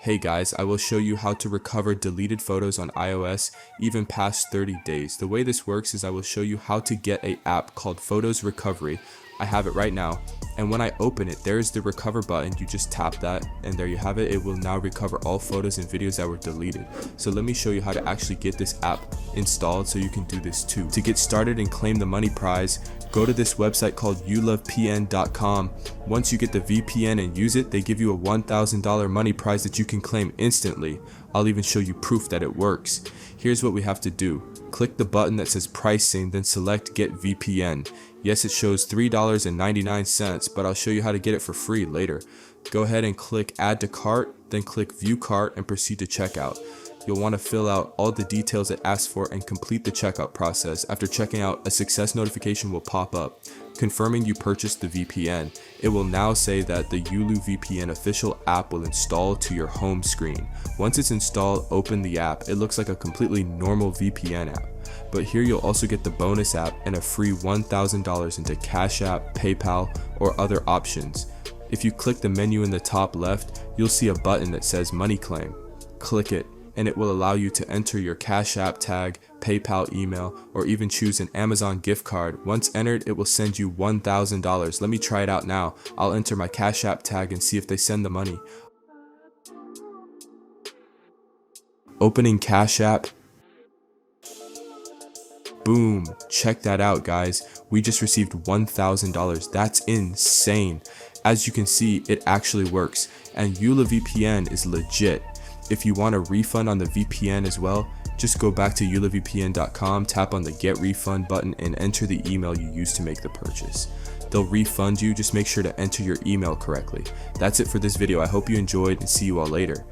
Hey guys, I will show you how to recover deleted photos on iOS even past 30 days. The way this works is I will show you how to get an app called Photos Recovery. I have it right now, and when I open it, there is the recover button. You just tap that and there you have it. It will now recover all photos and videos that were deleted. So let me show you how to actually get this app installed so you can do this too. To get started and claim the money prize, go to this website called youlovepn.com. Once you get the VPN and use it, they give you a $1,000 money prize that you can claim instantly. I'll even show you proof that it works. Here's what we have to do. Click the button that says pricing, then select get VPN. Yes, it shows $3.99, but I'll show you how to get it for free later. Go ahead and click add to cart, then click view cart and proceed to checkout. You'll want to fill out all the details it asks for and complete the checkout process. After checking out, a success notification will pop up, confirming you purchased the VPN. It will now say that the Yulu VPN official app will install to your home screen. Once it's installed, open the app. It looks like a completely normal VPN app. But here you'll also get the bonus app and a free $1,000 into Cash App, PayPal, or other options. If you click the menu in the top left, you'll see a button that says Money Claim. Click it, and it will allow you to enter your Cash App tag, PayPal email, or even choose an Amazon gift card. Once entered, it will send you $1,000. Let me try it out now. I'll enter my Cash App tag and see if they send the money. Opening Cash App. Boom, check that out guys. We just received $1,000. That's insane. As you can see, it actually works, and Yulu VPN is legit. If you want a refund on the VPN as well, just go back to youlovepn.com, tap on the get refund button and enter the email you used to make the purchase. They'll refund you, just make sure to enter your email correctly. That's it for this video. I hope you enjoyed and see you all later.